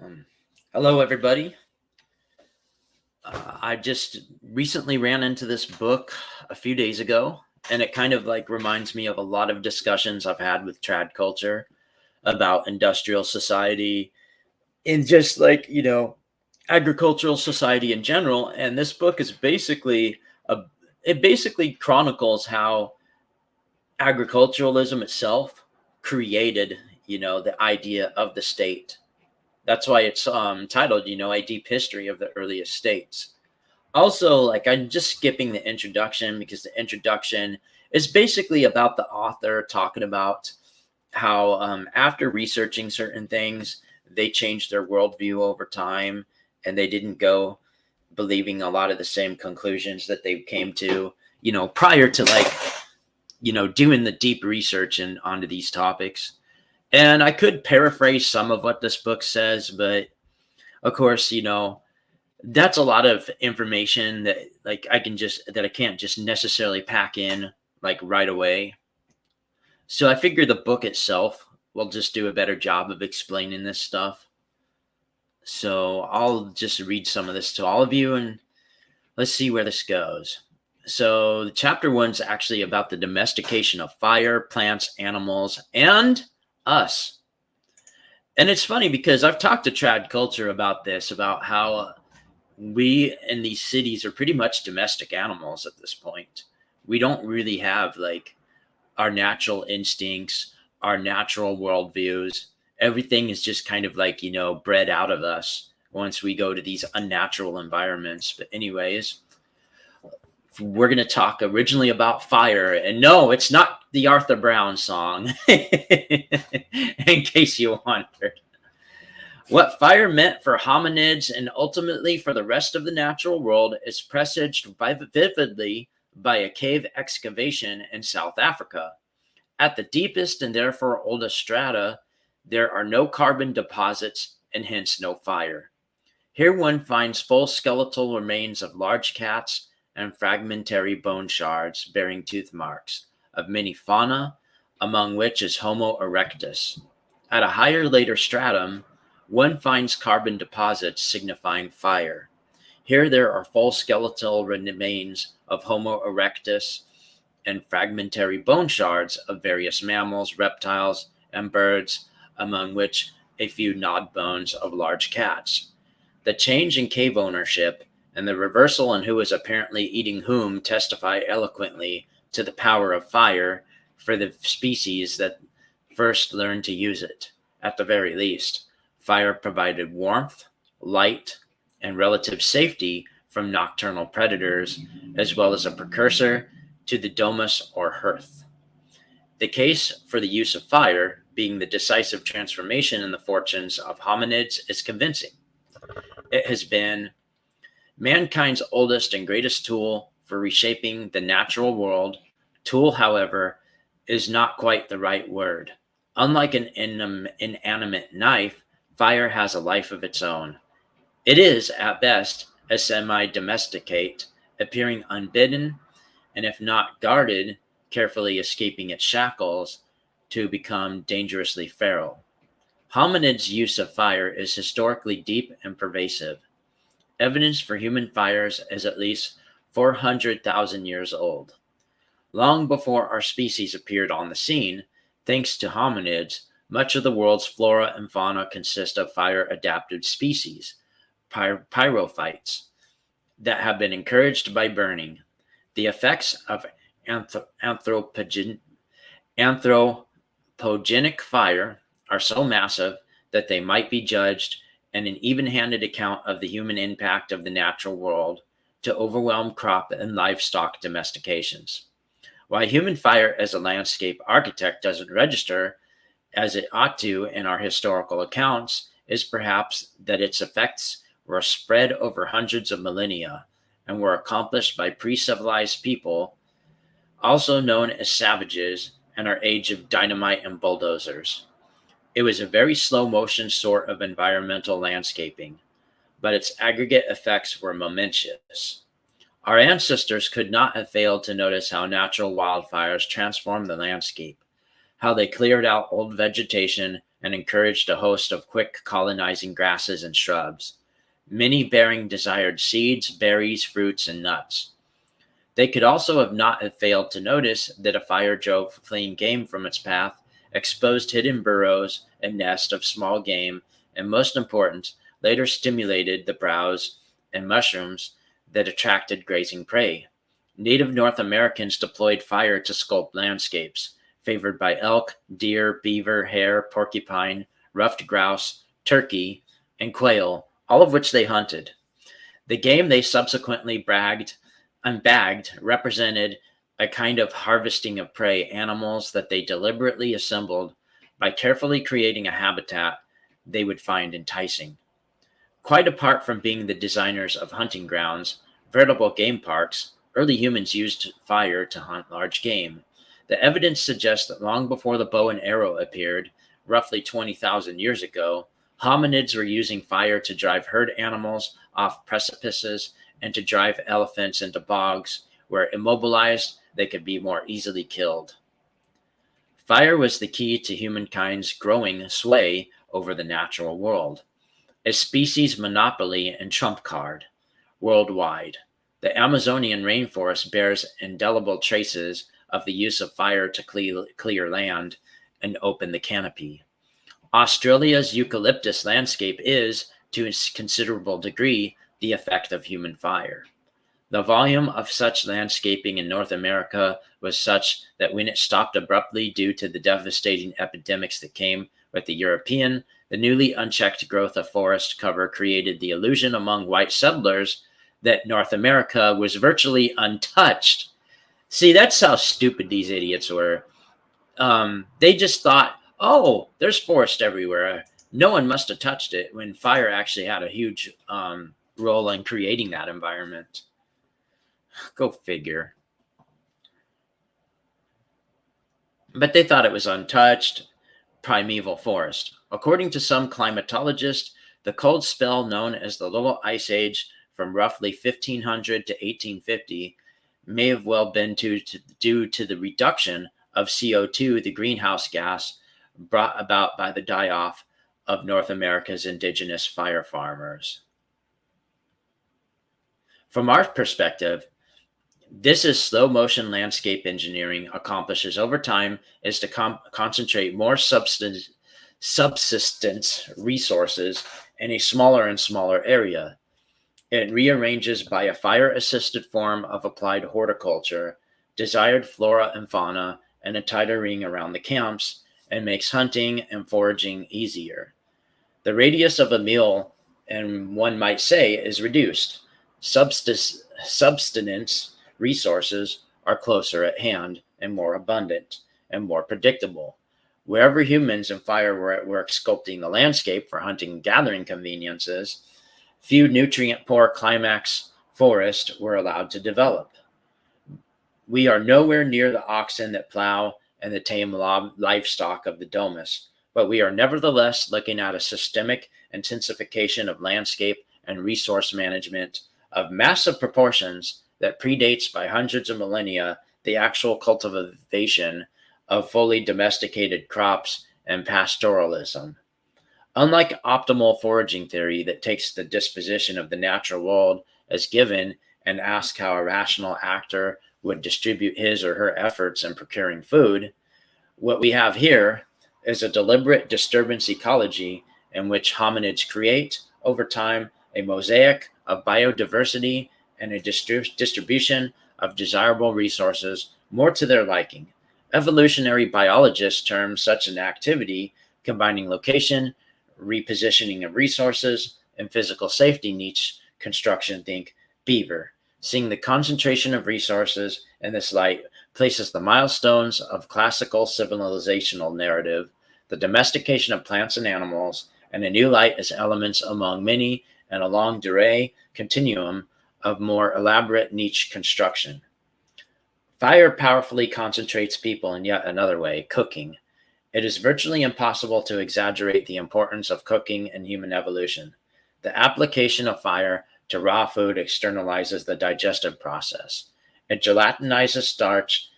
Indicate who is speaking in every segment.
Speaker 1: Um, Hello, everybody. I just recently ran into this book a few days ago, and it kind of like reminds me of a lot of discussions I've had with trad culture about industrial society and just agricultural society in general. And this book is a it basically chronicles how agriculturalism itself created, the idea of the state. That's why it's titled, A Deep History of the Earliest States. Also, like, I'm just skipping the introduction because the introduction is basically about the author talking about how, after researching certain things, they changed their worldview over time and they didn't go believing a lot of the same conclusions that they came to, prior to doing the deep research and onto these topics. And I could paraphrase some of what this book says, but of course, that's a lot of information that I can't just necessarily pack in like right away. So I figure the book itself will just do a better job of explaining this stuff. So I'll just read some of this to all of you and let's see where this goes. So chapter one's actually about the domestication of fire, plants, animals, and us. And it's funny because I've talked to trad culture about this, about how we in these cities are pretty much domestic animals at this point. We don't really have like our natural instincts, our natural worldviews. Everything is just kind of like, bred out of us once we go to these unnatural environments. But, anyways, we're going to talk originally about fire. And no, it's not the Arthur Brown song, in case you wondered. What fire meant for hominids and ultimately for the rest of the natural world is presaged vividly by a cave excavation in South Africa. At the deepest and therefore oldest strata, there are no carbon deposits and hence no fire. Here one finds full skeletal remains of large cats and fragmentary bone shards bearing tooth marks of many fauna, among which is Homo erectus. At a higher later stratum, one finds carbon deposits signifying fire. Here there are full skeletal remains of Homo erectus and fragmentary bone shards of various mammals, reptiles, and birds, among which a few nod bones of large cats. The change in cave ownership and the reversal in who is apparently eating whom testify eloquently to the power of fire for the species that first learned to use it. At the very least, fire provided warmth, light, and relative safety from nocturnal predators, as well as a precursor to the domus or hearth. The case for the use of fire being the decisive transformation in the fortunes of hominids is convincing. It has been mankind's oldest and greatest tool for reshaping the natural world. Tool, however, is not quite the right word. Unlike an inanimate knife, fire has a life of its own. It is, at best, a semi-domesticate, appearing unbidden, and if not guarded, carefully escaping its shackles to become dangerously feral. Hominids' use of fire is historically deep and pervasive. Evidence for human fires is at least 400,000 years old. Long before our species appeared on the scene, thanks to hominids, much of the world's flora and fauna consist of fire-adapted species, pyrophytes, that have been encouraged by burning. The effects of anthropogenic fire are so massive that they might be judged in an even-handed account of the human impact of the natural world to overwhelm crop and livestock domestications. Why human fire as a landscape architect doesn't register as it ought to in our historical accounts is perhaps that its effects were spread over hundreds of millennia and were accomplished by pre-civilized people, also known as savages, in our age of dynamite and bulldozers. It was a very slow motion sort of environmental landscaping, but its aggregate effects were momentous. Our ancestors could not have failed to notice how natural wildfires transformed the landscape, how they cleared out old vegetation and encouraged a host of quick colonizing grasses and shrubs, many bearing desired seeds, berries, fruits, and nuts. They could also have not have failed to notice that a fire drove fleeing game from its path, exposed hidden burrows and nests of small game, and most important, later stimulated the browse and mushrooms that attracted grazing prey. Native North Americans deployed fire to sculpt landscapes, favored by elk, deer, beaver, hare, porcupine, ruffed grouse, turkey, and quail, all of which they hunted. The game they subsequently bagged represented a kind of harvesting of prey, animals that they deliberately assembled by carefully creating a habitat they would find enticing. Quite apart from being the designers of hunting grounds, veritable game parks, early humans used fire to hunt large game. The evidence suggests that long before the bow and arrow appeared, roughly 20,000 years ago, hominids were using fire to drive herd animals off precipices and to drive elephants into bogs where, immobilized, they could be more easily killed. Fire was the key to humankind's growing sway over the natural world, a species monopoly and trump card worldwide. The Amazonian rainforest bears indelible traces of the use of fire to clear land and open the canopy. Australia's eucalyptus landscape is, to a considerable degree, the effect of human fire. The volume of such landscaping in North America was such that when it stopped abruptly due to the devastating epidemics that came with the European, the newly unchecked growth of forest cover created the illusion among white settlers that North America was virtually untouched. See, that's how stupid these idiots were. They just thought, oh, there's forest everywhere. No one must have touched it, when fire actually had a huge role in creating that environment. Go figure. But they thought it was untouched, primeval forest. According to some climatologists, the cold spell known as the Little Ice Age from roughly 1500 to 1850 may have well been due to the reduction of CO2, the greenhouse gas brought about by the die-off of North America's indigenous fire farmers. From our perspective, this is slow motion landscape engineering accomplishes over time is to concentrate more subsistence resources in a smaller and smaller area. It rearranges by a fire assisted form of applied horticulture, desired flora and fauna, and a tighter ring around the camps, and makes hunting and foraging easier. The radius of a meal, and one might say, is reduced. Subsistence resources are closer at hand and more abundant and more predictable. Wherever humans and fire were at work sculpting the landscape for hunting and gathering conveniences, few nutrient-poor climax forests were allowed to develop. We are nowhere near the oxen that plow and the tame livestock of the domus, but we are nevertheless looking at a systemic intensification of landscape and resource management of massive proportions that predates by hundreds of millennia the actual cultivation of fully domesticated crops and pastoralism. Unlike optimal foraging theory that takes the disposition of the natural world as given and asks how a rational actor would distribute his or her efforts in procuring food, what we have here is a deliberate disturbance ecology in which hominids create, over time, a mosaic of biodiversity and a distribution of desirable resources more to their liking. Evolutionary biologists term such an activity, combining location, repositioning of resources, and physical safety niche construction, think beaver. Seeing the concentration of resources in this light places the milestones of classical civilizational narrative, the domestication of plants and animals, and a new light as elements among many and a long durée continuum of more elaborate niche construction. Fire powerfully concentrates people in yet another way, cooking. It is virtually impossible to exaggerate the importance of cooking in human evolution. The application of fire to raw food externalizes the digestive process. It gelatinizes starch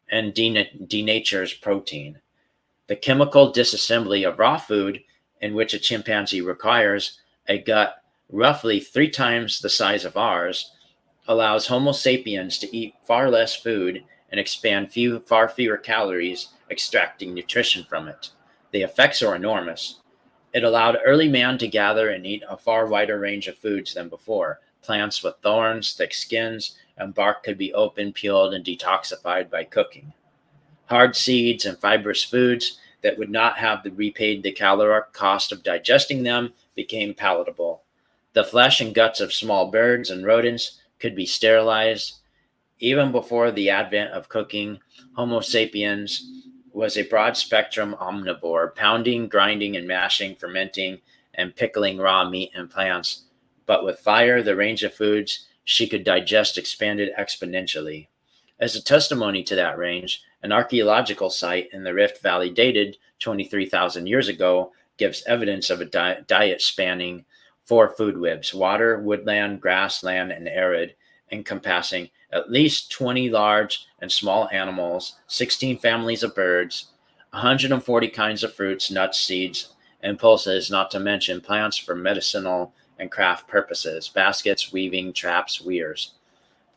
Speaker 1: and denatures protein. The chemical disassembly of raw food, in which a chimpanzee requires a gut roughly 3 times the size of ours, allows Homo sapiens to eat far less food and expand far fewer calories, extracting nutrition from it. The effects are enormous. It allowed early man to gather and eat a far wider range of foods than before. Plants with thorns, thick skins, and bark could be opened, peeled, and detoxified by cooking. Hard seeds and fibrous foods that would not have repaid the caloric cost of digesting them became palatable. The flesh and guts of small birds and rodents could be sterilized. Even before the advent of cooking, Homo sapiens was a broad spectrum omnivore, pounding, grinding, and mashing, fermenting, and pickling raw meat and plants. But with fire, the range of foods she could digest expanded exponentially. As a testimony to that range, an archaeological site in the Rift Valley dated 23,000 years ago gives evidence of a diet spanning 4 food webs: water, woodland, grassland, and arid, encompassing at least 20 large and small animals, 16 families of birds, 140 kinds of fruits, nuts, seeds, and pulses, not to mention plants for medicinal and craft purposes, baskets, weaving, traps, weirs.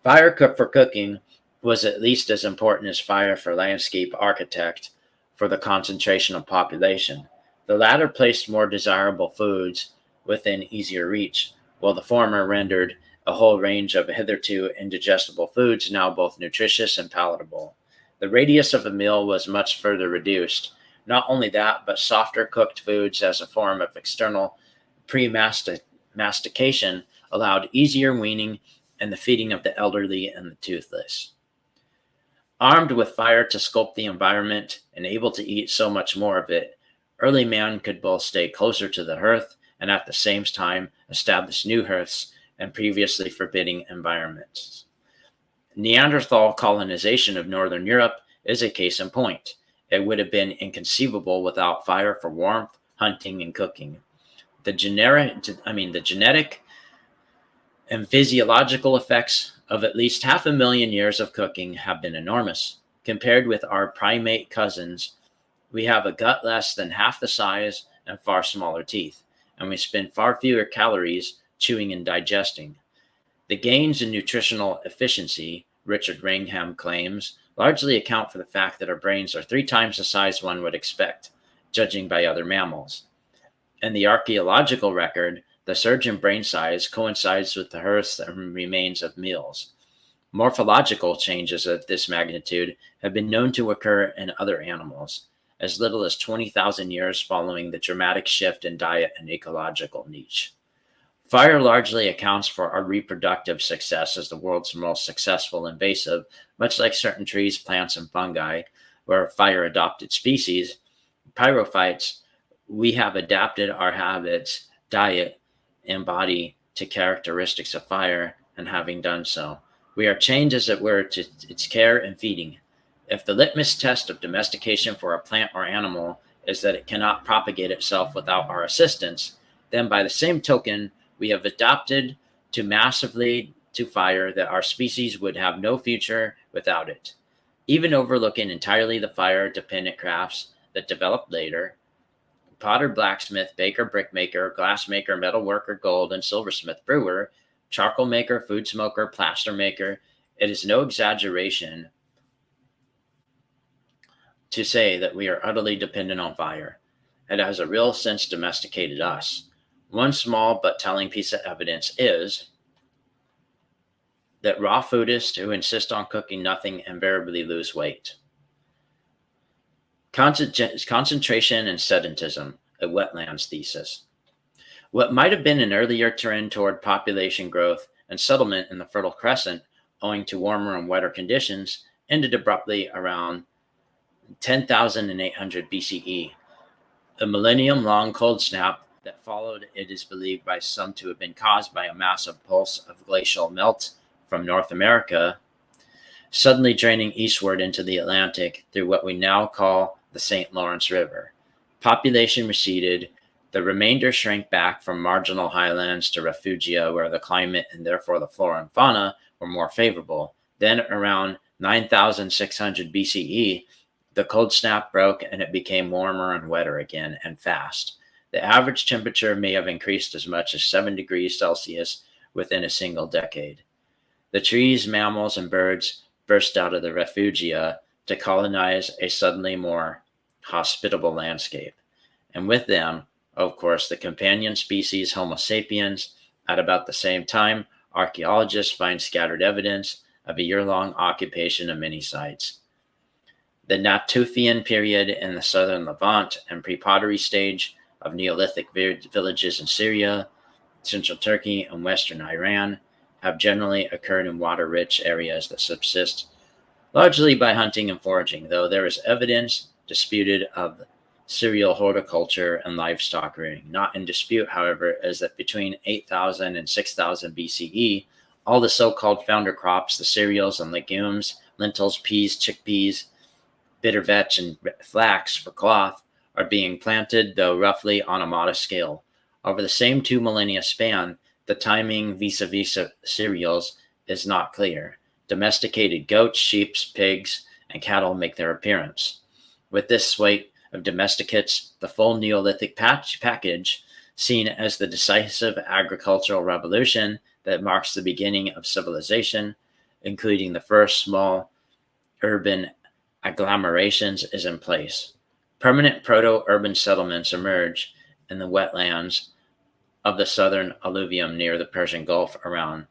Speaker 1: Fire for cooking was at least as important as fire for landscape architect for the concentration of population. The latter placed more desirable foods within easier reach, while the former rendered a whole range of hitherto indigestible foods now both nutritious and palatable. The radius of a meal was much further reduced. Not only that, but softer cooked foods as a form of external pre-mastication allowed easier weaning and the feeding of the elderly and the toothless. Armed with fire to sculpt the environment and able to eat so much more of it, early man could both stay closer to the hearth and at the same time establish new hearths and previously forbidding environments. Neanderthal colonization of northern Europe is a case in point. It would have been inconceivable without fire for warmth, hunting, and cooking. The genetic and physiological effects of at least 500,000 years of cooking have been enormous. Compared with our primate cousins, we have a gut less than half the size and far smaller teeth, and we spend far fewer calories chewing and digesting. The gains in nutritional efficiency, Richard Wrangham claims, largely account for the fact that our brains are 3 times the size one would expect, judging by other mammals. In the archaeological record, the surge in brain size coincides with the hearths and remains of meals. Morphological changes of this magnitude have been known to occur in other animals, as little as 20,000 years following the dramatic shift in diet and ecological niche. Fire largely accounts for our reproductive success as the world's most successful invasive, much like certain trees, plants, and fungi, where fire-adopted species, pyrophytes. We have adapted our habits, diet, and body to characteristics of fire, and having done so, we are chained, as it were, to its care and feeding. If the litmus test of domestication for a plant or animal is that it cannot propagate itself without our assistance, then by the same token, we have adapted to massively to fire that our species would have no future without it. Even overlooking entirely the fire-dependent crafts that developed later, potter, blacksmith, baker, brickmaker, glassmaker, metalworker, gold and silversmith, brewer, charcoal maker, food smoker, plaster maker, it is no exaggeration to say that we are utterly dependent on fire. It has a real sense domesticated us. One small but telling piece of evidence is that raw foodists who insist on cooking nothing invariably lose weight. Concentration and sedentism, a wetlands thesis. What might have been an earlier trend toward population growth and settlement in the Fertile Crescent, owing to warmer and wetter conditions, ended abruptly around 10,800 BCE. The millennium-long cold snap that followed, it is believed by some to have been caused by a massive pulse of glacial melt from North America, suddenly draining eastward into the Atlantic through what we now call the St. Lawrence River. Population receded. The remainder shrank back from marginal highlands to refugia, where the climate and therefore the flora and fauna were more favorable. Then, around 9,600 BCE, The cold snap broke and it became warmer and wetter again and fast. The average temperature may have increased as much as 7 degrees Celsius within a single decade. The trees, mammals, and birds burst out of the refugia to colonize a suddenly more hospitable landscape. And with them, of course, the companion species Homo sapiens. At about the same time, archaeologists find scattered evidence of a year long occupation of many sites. The Natufian period in the southern Levant and pre pottery stage of Neolithic villages in Syria, central Turkey, and western Iran have generally occurred in water rich areas that subsist largely by hunting and foraging, though there is evidence disputed of cereal horticulture and livestock rearing. Not in dispute, however, is that between 8000 and 6000 BCE, all the so called founder crops, the cereals and legumes, lentils, peas, chickpeas, bitter vetch, and flax for cloth, are being planted, though roughly on a modest scale. Over the same 2 millennia span, the timing vis-a-vis cereals is not clear. Domesticated goats, sheep, pigs, and cattle make their appearance. With this swate of domesticates, the full Neolithic package, seen as the decisive agricultural revolution that marks the beginning of civilization, including the first small urban agglomerations, is in place. Permanent proto-urban settlements emerge in the wetlands of the southern alluvium near the Persian Gulf around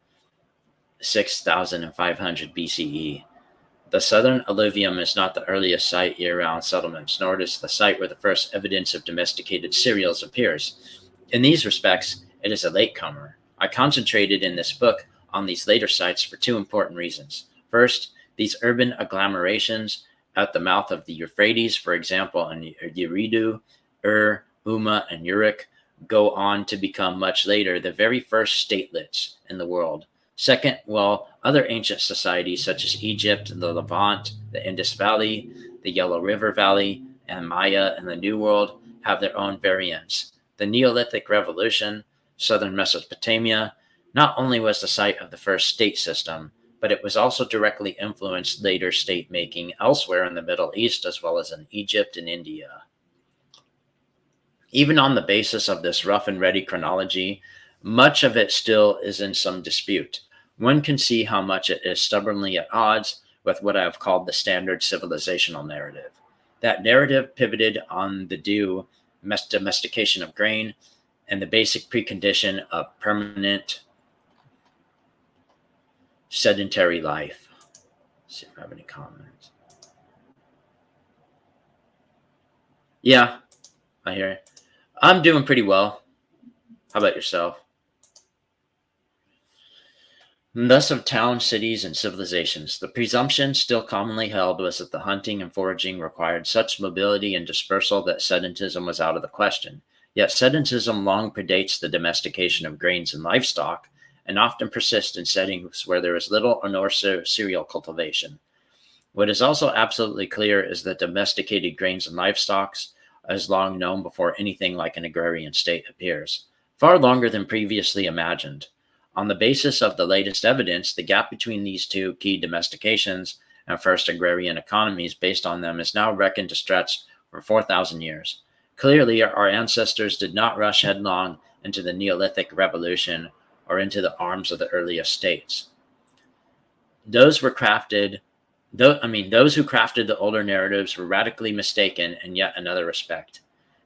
Speaker 1: 6500 BCE. The southern alluvium is not the earliest site year-round settlements, nor is the site where the first evidence of domesticated cereals appears. In these respects, it is a latecomer. I concentrated in this book on these later sites for two important reasons. First, these urban agglomerations at the mouth of the Euphrates, for example, in Eridu, Umma, and Uruk, go on to become much later the very first statelets in the world. Second, other ancient societies such as Egypt, the Levant, the Indus Valley, the Yellow River Valley, and Maya and the New World have their own variants. The Neolithic Revolution, southern Mesopotamia, not only was the site of the first state system, but it was also directly influenced later state making elsewhere in the Middle East as well as in Egypt and India. Even on the basis of this rough and ready chronology, much of it still is in some dispute. One can see how much it is stubbornly at odds with what I have called the standard civilizational narrative. That narrative pivoted on the due domestication of grain and the basic precondition of permanent sedentary life. Let's see if I have any comments. Yeah, I hear it. I'm doing pretty well. How about yourself? Thus of towns, cities, and civilizations, the presumption still commonly held was that the hunting and foraging required such mobility and dispersal that sedentism was out of the question. Yet sedentism long predates the domestication of grains and livestock, and often persists in settings where there is little or no cereal cultivation. What is also absolutely clear is that domesticated grains and livestock is long known before anything like an agrarian state appears, far longer than previously imagined. On the basis of the latest evidence, the gap between these two key domestications and first agrarian economies based on them is now reckoned to stretch for 4,000 years. Clearly, our ancestors did not rush headlong into the Neolithic Revolution or into the arms of the earliest states. Those who crafted the older narratives were radically mistaken in yet another respect.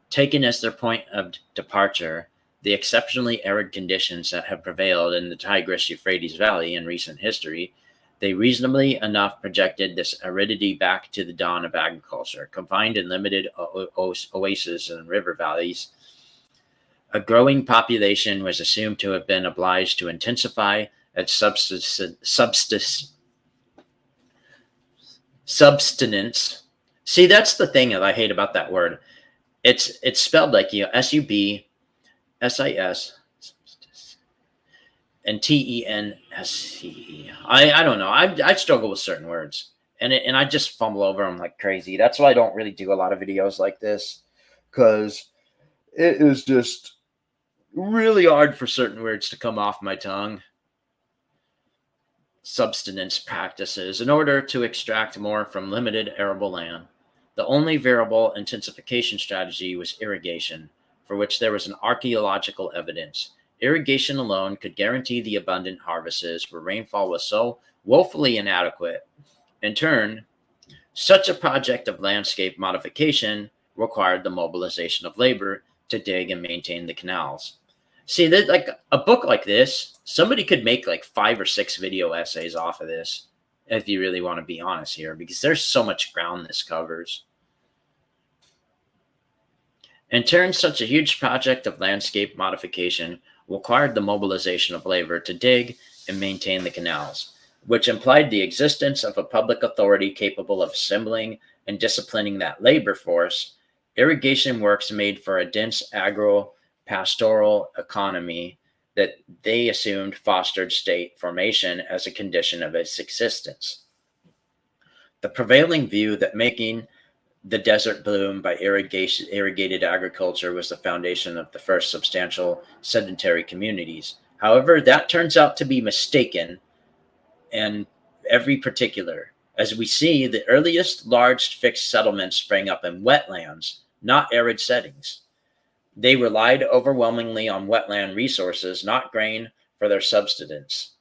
Speaker 1: Taken as their point of departure, the exceptionally arid conditions that have prevailed in the Tigris-Euphrates Valley in recent history, they reasonably enough projected this aridity back to the dawn of agriculture, confined in limited oases and river valleys. A growing population was assumed to have been obliged to intensify its subsistence. See, that's the thing that I hate about that word. It's spelled like SUBSIS and TENSCE. I don't know. I struggle with certain words, and I just fumble over them like crazy. That's why I don't really do a lot of videos like this, because it is just really hard for certain words to come off my tongue. Subsistence practices in order to extract more from limited arable land. The only variable intensification strategy was irrigation, for which there was an archaeological evidence. Irrigation alone could guarantee the abundant harvests where rainfall was so woefully inadequate. In turn, such a project of landscape modification required the mobilization of labor to dig and maintain the canals. See, that like a book like this, somebody could make like 5 or 6 video essays off of this, if you really want to be honest here, because there's so much ground this covers. In turn, such a huge project of landscape modification required the mobilization of labor to dig and maintain the canals, which implied the existence of a public authority capable of assembling and disciplining that labor force. Irrigation works made for a dense agro-pastoral economy that they assumed fostered state formation as a condition of its existence. The prevailing view that making the desert bloom by irrigated agriculture was the foundation of the first substantial sedentary communities. However, that turns out to be mistaken in every particular. As we see, the earliest large fixed settlements sprang up in wetlands, not arid settings. They relied overwhelmingly on wetland resources, not grain, for their subsistence.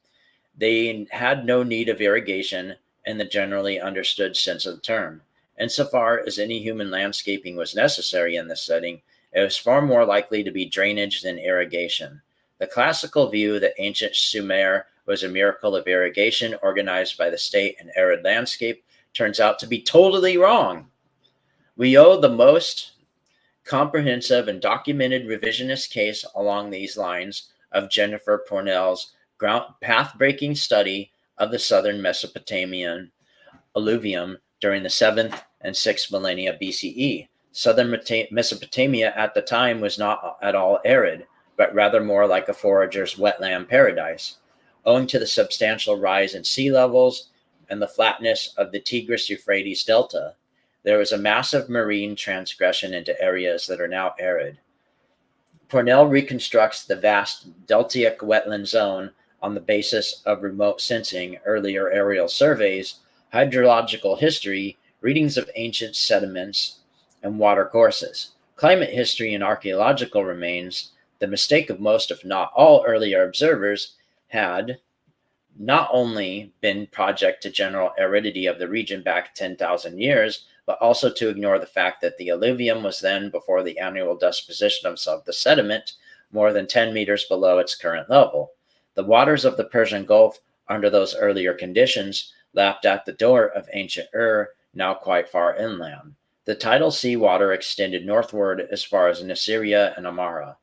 Speaker 1: They had no need of irrigation in the generally understood sense of the term. Insofar as any human landscaping was necessary in this setting, it was far more likely to be drainage than irrigation. The classical view that ancient Sumer was a miracle of irrigation organized by the state and arid landscape turns out to be totally wrong. We owe the most comprehensive and documented revisionist case along these lines of Jennifer Pornell's path-breaking study of the southern Mesopotamian alluvium during the 7th and 6th millennia BCE. Southern Mesopotamia at the time was not at all arid, but rather more like a forager's wetland paradise. Owing to the substantial rise in sea levels and the flatness of the Tigris-Euphrates delta, there was a massive marine transgression into areas that are now arid. Pornell reconstructs the vast deltaic wetland zone on the basis of remote sensing, earlier aerial surveys, hydrological history, readings of ancient sediments, and water courses. Climate history and archaeological remains, the mistake of most, if not all, earlier observers, had not only been project to general aridity of the region back 10,000 years, but also to ignore the fact that the alluvium was then, before the annual disposition of the sediment, more than 10 meters below its current level. The waters of the Persian Gulf, under those earlier conditions, lapped at the door of ancient Ur, now quite far inland. The tidal sea water extended northward as far as Nasiriyah and Amara.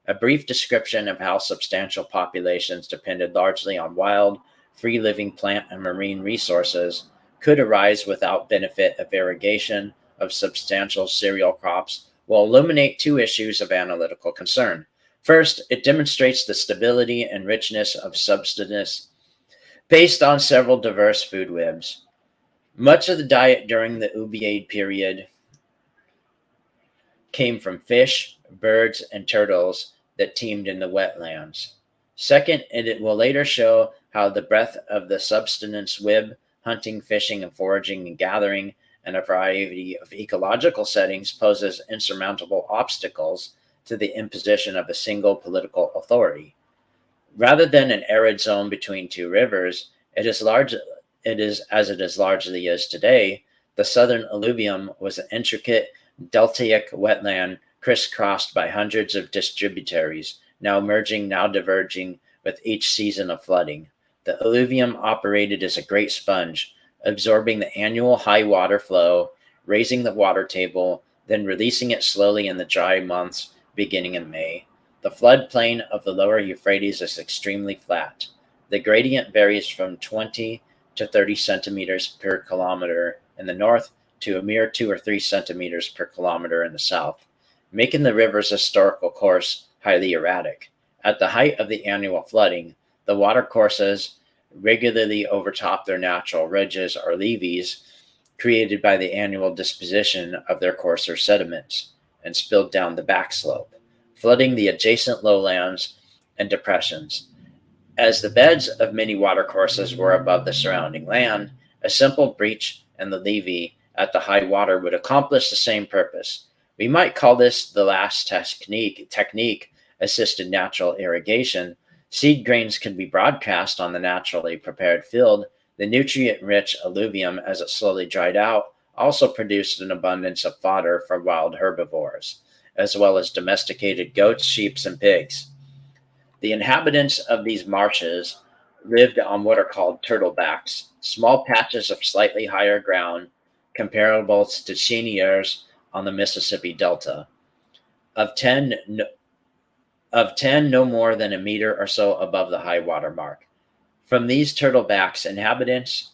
Speaker 1: A brief description of how substantial populations depended largely on wild, free-living plant and marine resources could arise without benefit of irrigation of substantial cereal crops will illuminate 2 issues of analytical concern. First, it demonstrates the stability and richness of subsistence based on several diverse food webs. Much of the diet during the Ubaid period came from fish, birds, and turtles that teemed in the wetlands. Second, it will later show how the breadth of the subsistence web, hunting, fishing, and foraging and gathering, and a variety of ecological settings poses insurmountable obstacles to the imposition of a single political authority. Rather than an arid zone between 2 rivers, it is largely is today. The southern alluvium was an intricate deltaic wetland crisscrossed by hundreds of distributaries, now merging, now diverging with each season of flooding. The alluvium operated as a great sponge, absorbing the annual high water flow, raising the water table, then releasing it slowly in the dry months beginning in May. The floodplain of the lower Euphrates is extremely flat. The gradient varies from 20 to 30 centimeters per kilometer in the north to a mere 2 or 3 centimeters per kilometer in the south, making the river's historical course highly erratic. At the height of the annual flooding, the water courses regularly overtop their natural ridges or levees created by the annual disposition of their coarser sediments and spilled down the backslope, flooding the adjacent lowlands and depressions. As the beds of many watercourses were above the surrounding land, a simple breach in the levee at the high water would accomplish the same purpose. We might call this the last technique assisted natural irrigation. Seed grains can be broadcast on the naturally prepared field. The nutrient rich alluvium, as it slowly dried out, also produced an abundance of fodder for wild herbivores, as well as domesticated goats, sheep, and pigs. The inhabitants of these marshes lived on what are called turtlebacks, small patches of slightly higher ground comparable to cheniers on the Mississippi Delta. Of 10, of 10, no more than a meter or so above the high water mark. From these turtlebacks, inhabitants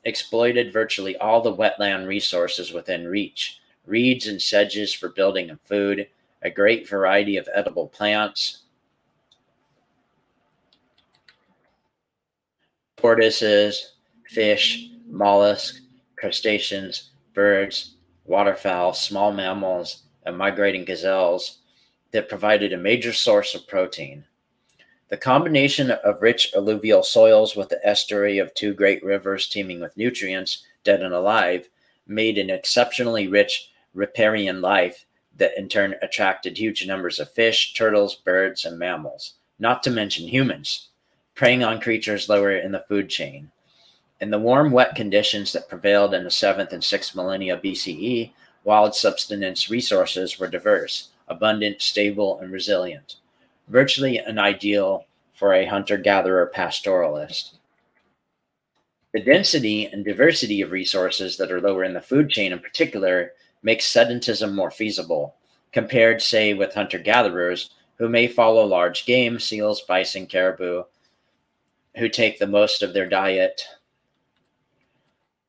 Speaker 1: exploited virtually all the wetland resources within reach: reeds and sedges for building and food, a great variety of edible plants, tortoises, fish, mollusks, crustaceans, birds, waterfowl, small mammals, and migrating gazelles that provided a major source of protein. The combination of rich alluvial soils with the estuary of two great rivers teeming with nutrients, dead and alive, made an exceptionally rich riparian life that in turn attracted huge numbers of fish, turtles, birds, and mammals, not to mention humans, preying on creatures lower in the food chain. In the warm, wet conditions that prevailed in the 7th and 6th millennia BCE, wild subsistence resources were diverse, abundant, stable, and resilient, virtually an ideal for a hunter gatherer pastoralist. The density and diversity of resources that are lower in the food chain, in particular, makes sedentism more feasible, compared, say, with hunter gatherers who may follow large game, seals, bison, caribou, who take the most of their diet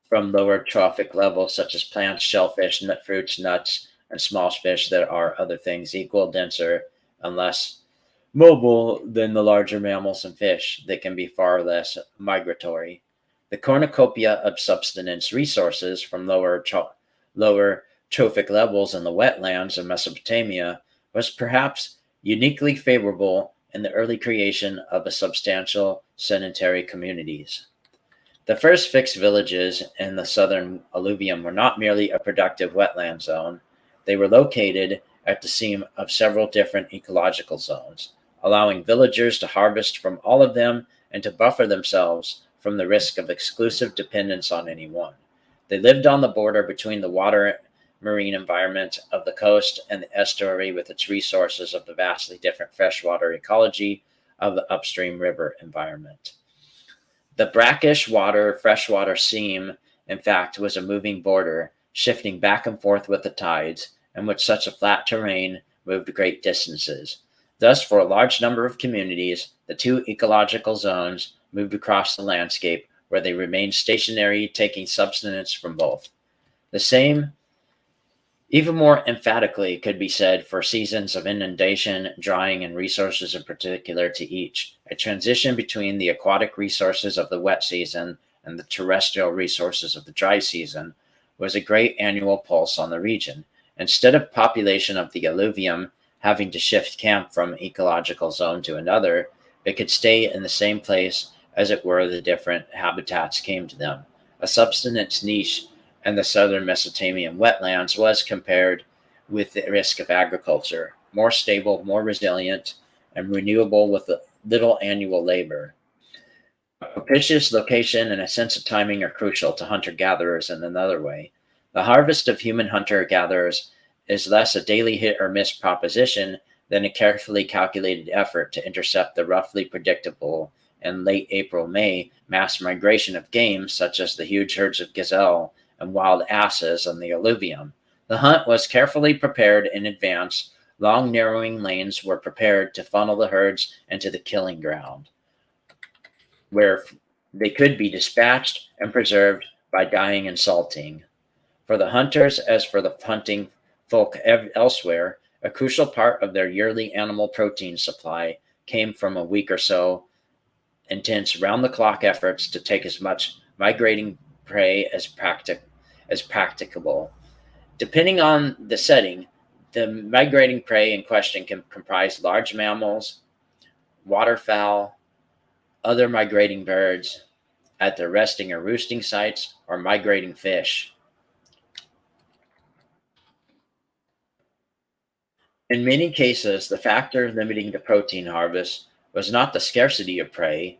Speaker 1: from lower trophic levels such as plants, shellfish, nut fruits, nuts, and small fish that are other things equal, denser, and less mobile than the larger mammals and fish that can be far less migratory. The cornucopia of subsistence resources from lower trophic levels in the wetlands of Mesopotamia was perhaps uniquely favorable in the early creation of a substantial sedentary communities. The first fixed villages in the southern alluvium were not merely a productive wetland zone, they were located at the seam of several different ecological zones, allowing villagers to harvest from all of them and to buffer themselves from the risk of exclusive dependence on any one. They lived on the border between the water marine environment of the coast and the estuary with its resources of the vastly different freshwater ecology of the upstream river environment. The brackish water freshwater seam, in fact, was a moving border, shifting back and forth with the tides, in which such a flat terrain moved great distances. Thus, for a large number of communities, the two ecological zones moved across the landscape where they remained stationary, taking subsistence from both. The same, even more emphatically, could be said for seasons of inundation, drying, and resources in particular to each. A transition between the aquatic resources of the wet season and the terrestrial resources of the dry season was a great annual pulse on the region. Instead of population of the alluvium having to shift camp from ecological zone to another, it could stay in the same place as it were the different habitats came to them. A subsistence niche and the southern Mesopotamian wetlands was compared with the risk of agriculture, more stable, more resilient, and renewable with little annual labor. A propitious location and a sense of timing are crucial to hunter gatherers in another way. The harvest of human hunter gatherers is less a daily hit or miss proposition than a carefully calculated effort to intercept the roughly predictable in late April May mass migration of game, such as the huge herds of gazelle and wild asses on the alluvium. The hunt was carefully prepared in advance. Long, narrowing lanes were prepared to funnel the herds into the killing ground, where they could be dispatched and preserved by dyeing and salting. For the hunters, as for the hunting folk elsewhere, a crucial part of their yearly animal protein supply came from a week or so intense round-the-clock efforts to take as much migrating prey as practicable. Depending on the setting, the migrating prey in question can comprise large mammals, waterfowl, other migrating birds at their resting or roosting sites, or migrating fish. In many cases, the factor limiting the protein harvest was not the scarcity of prey,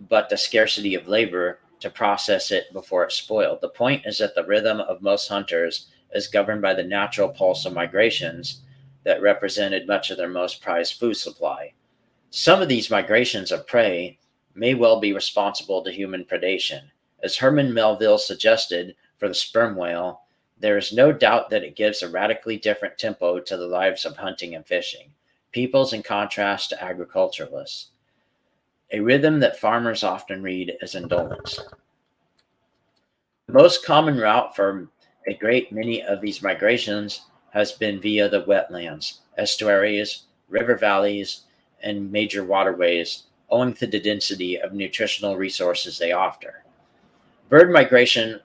Speaker 1: but the scarcity of labor to process it before it spoiled. The point is that the rhythm of most hunters is governed by the natural pulse of migrations that represented much of their most prized food supply. Some of these migrations of prey may well be responsible to human predation. As Herman Melville suggested for the sperm whale, there is no doubt that it gives a radically different tempo to the lives of hunting and fishing, peoples in contrast to agriculturalists, a rhythm that farmers often read as indolence. The most common route for a great many of these migrations has been via the wetlands, estuaries, river valleys, and major waterways, owing to the density of nutritional resources they offer. Bird migration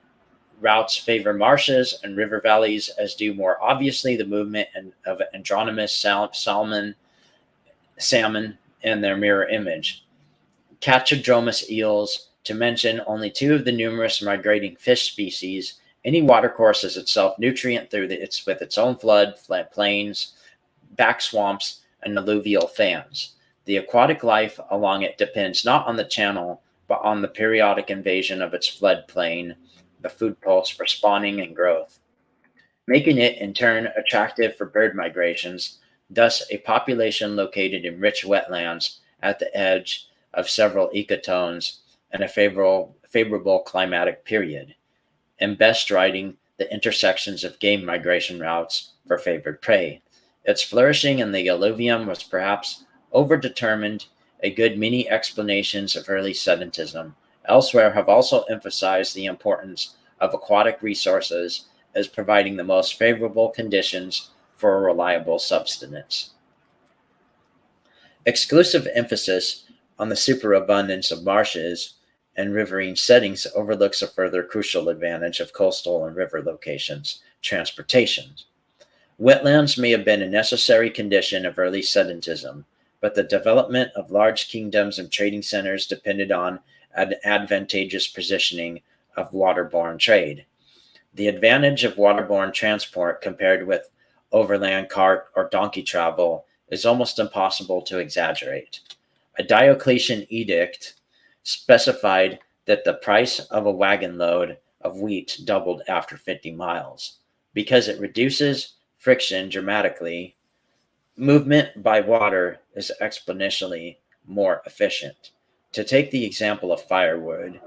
Speaker 1: routes favor marshes and river valleys, as do more obviously the movement of androgynous salmon and their mirror image. Catchodromous eels, to mention only two of the numerous migrating fish species. Any watercourse is itself nutrient with its own flat plains, back swamps, and alluvial fans. The aquatic life along it depends not on the channel, but on the periodic invasion of its floodplain, the food pulse for spawning and growth, making it in turn attractive for bird migrations, thus a population located in rich wetlands at the edge of several ecotones and a favorable climatic period, and best riding the intersections of game migration routes for favored prey. Its flourishing in the alluvium was perhaps overdetermined. A good many explanations of early sedentism elsewhere have also emphasized the importance of aquatic resources as providing the most favorable conditions for a reliable subsistence. Exclusive emphasis on the superabundance of marshes and riverine settings overlooks a further crucial advantage of coastal and river locations: transportation. Wetlands may have been a necessary condition of early sedentism, but the development of large kingdoms and trading centers depended on an advantageous positioning of waterborne trade. The advantage of waterborne transport compared with overland cart or donkey travel is almost impossible to exaggerate. A Diocletian edict specified that the price of a wagon load of wheat doubled after 50 miles. Because it reduces friction dramatically, movement by water is exponentially more efficient. To take the example of firewood,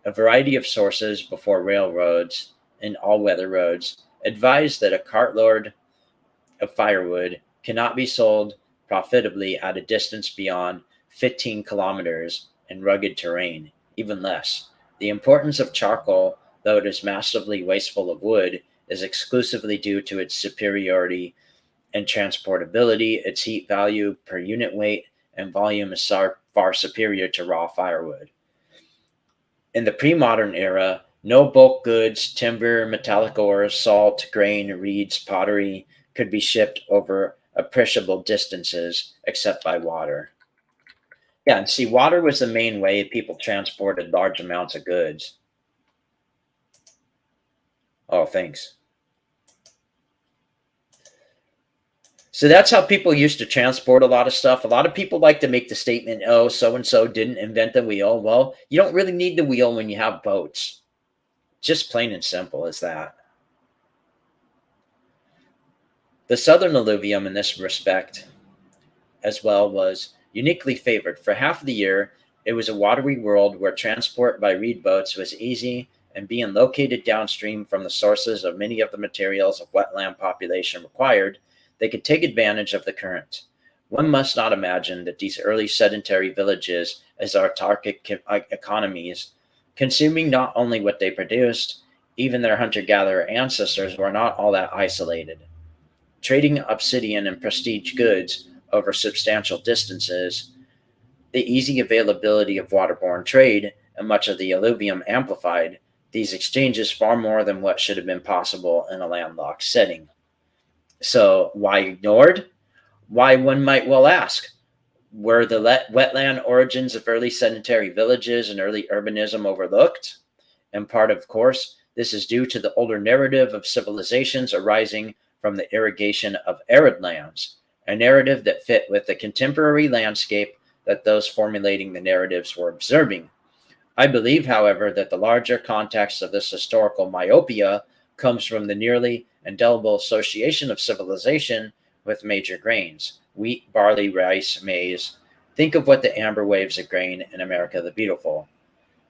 Speaker 1: a variety of sources before railroads and all-weather roads advise that a cartload of firewood cannot be sold profitably at a distance beyond 15 kilometers in rugged terrain, even less. The importance of charcoal, though it is massively wasteful of wood, is exclusively due to its superiority in transportability. Its heat value per unit weight and volume is far superior to raw firewood. In the pre-modern era, no bulk goods, timber, metallic ores, salt, grain, reeds, pottery could be shipped over appreciable distances except by water. Yeah, and see, water was the main way people transported large amounts of goods. Oh, thanks. So that's how people used to transport a lot of stuff. A lot of people like to make the statement, oh, so and so didn't invent the wheel. Well, you don't really need the wheel when you have boats. Just plain and simple as that. The southern alluvium, in this respect, as well, was uniquely favored. For half of the year, it was a watery world where transport by reed boats was easy, and being located downstream from the sources of many of the materials of wetland population required, they could take advantage of the current. One must not imagine that these early sedentary villages as autarkic economies, consuming not only what they produced, even their hunter-gatherer ancestors were not all that isolated. Trading obsidian and prestige goods over substantial distances, the easy availability of waterborne trade, and much of the alluvium amplified these exchanges far more than what should have been possible in a landlocked setting. So, why ignored? Why, one might well ask, were the wetland origins of early sedentary villages and early urbanism overlooked? In part, of course, this is due to the older narrative of civilizations arising from the irrigation of arid lands, a narrative that fit with the contemporary landscape that those formulating the narratives were observing. I believe, however, that the larger context of this historical myopia comes from the nearly indelible association of civilization with major grains: wheat, barley, rice, maize. Think of what the amber waves of grain in America the Beautiful.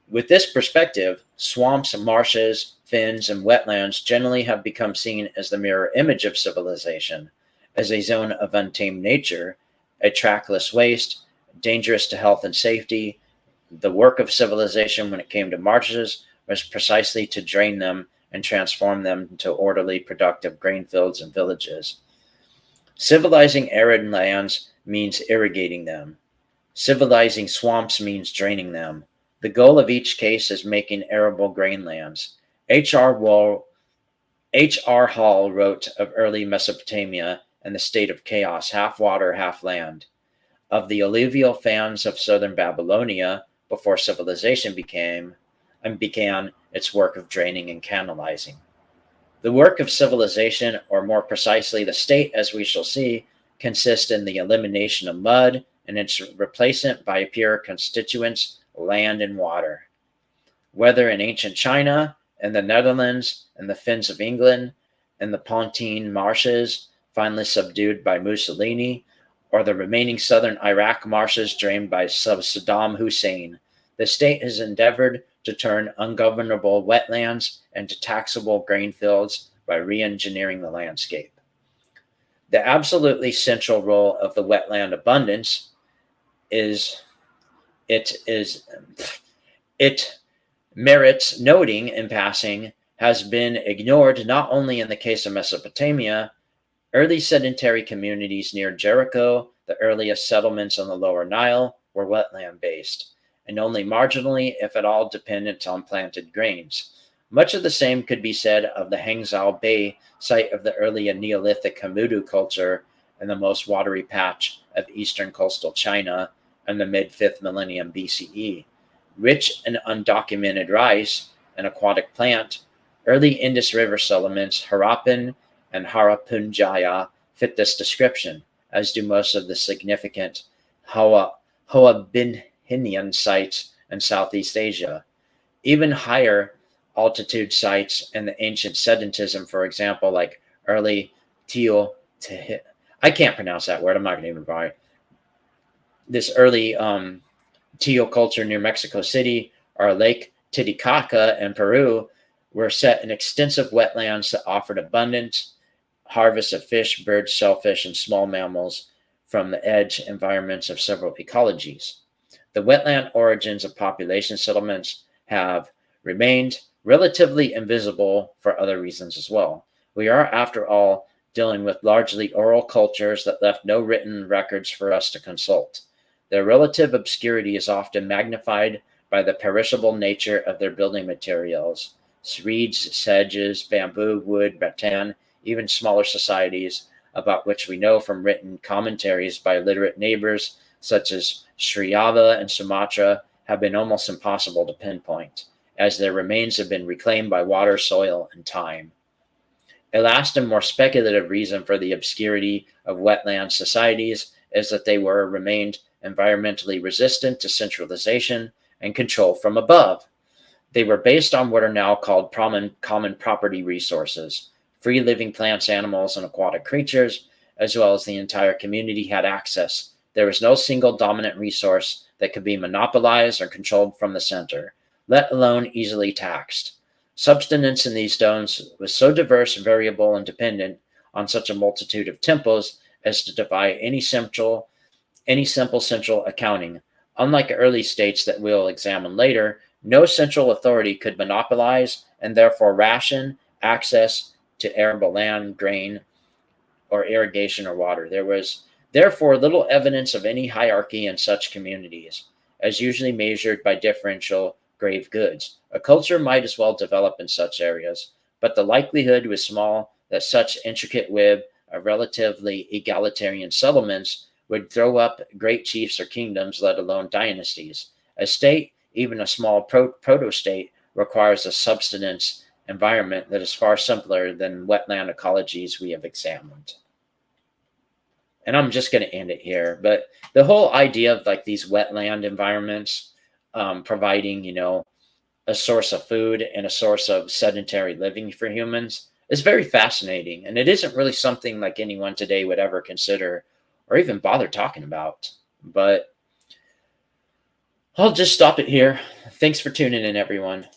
Speaker 1: With this perspective, swamps, marshes, fens, and wetlands generally have become seen as the mirror image of civilization, as a zone of untamed nature, a trackless waste, dangerous to health and safety. The work of civilization when it came to marshes was precisely to drain them and transform them into orderly, productive grain fields and villages. Civilizing arid lands means irrigating them. Civilizing swamps means draining them. The goal of each case is making arable grain lands. H.R. Hall wrote of early Mesopotamia and the state of chaos, half water, half land. Of the alluvial fans of southern Babylonia before civilization began its work of draining and canalizing. The work of civilization, or more precisely the state, as we shall see, consists in the elimination of mud and its replacement by pure constituents, land and water. Whether in ancient China, in the Netherlands, in the fens of England, in the Pontine marshes, finally subdued by Mussolini, or the remaining southern Iraq marshes drained by Saddam Hussein, the state has endeavored to turn ungovernable wetlands into taxable grain fields by re-engineering the landscape. The absolutely central role of the wetland abundance it merits noting in passing, has been ignored not only in the case of Mesopotamia. Early sedentary communities near Jericho, the earliest settlements on the lower Nile, were wetland based, and only marginally, if at all, dependent on planted grains. Much of the same could be said of the Hangzhou Bay, site of the early Neolithic Hamudu culture and the most watery patch of eastern coastal China in the mid-5th millennium BCE. Rich in undocumented rice, an aquatic plant, early Indus River settlements, Harappan and Harapunjaya, fit this description, as do most of the significant Hoabinhian sites in Southeast Asia. Even higher altitude sites in the ancient sedentism, for example, like early I can't pronounce that word, I'm not going to even try. This early Teal culture near Mexico City, or Lake Titicaca in Peru, were set in extensive wetlands that offered abundant harvests of fish, birds, shellfish, and small mammals from the edge environments of several ecologies. The wetland origins of population settlements have remained relatively invisible for other reasons as well. We are, after all, dealing with largely oral cultures that left no written records for us to consult. Their relative obscurity is often magnified by the perishable nature of their building materials. Reeds, sedges, bamboo, wood, rattan, even smaller societies, about which we know from written commentaries by literate neighbors such as Sri-Java and Sumatra, have been almost impossible to pinpoint, as their remains have been reclaimed by water, soil, and time. A last and more speculative reason for the obscurity of wetland societies is that they remained environmentally resistant to centralization and control from above. They were based on what are now called common property resources. Free living plants, animals, and aquatic creatures, as well as the entire community, had access. There was no single dominant resource that could be monopolized or controlled from the center, let alone easily taxed. Subsistence in these zones was so diverse, variable, and dependent on such a multitude of temples as to defy any simple central accounting. Unlike early states that we'll examine later, no central authority could monopolize and therefore ration access to arable land, grain, or irrigation or water. There was therefore little evidence of any hierarchy in such communities, as usually measured by differential grave goods. A culture might as well develop in such areas, but the likelihood was small that such intricate web of relatively egalitarian settlements would throw up great chiefs or kingdoms, let alone dynasties. A state, even a small proto-state, requires a subsistence environment that is far simpler than wetland ecologies we have examined. And I'm just going to end it here. But the whole idea of like these wetland environments providing, a source of food and a source of sedentary living for humans is very fascinating. And it isn't really something like anyone today would ever consider or even bother talking about. But I'll just stop it here. Thanks for tuning in, everyone.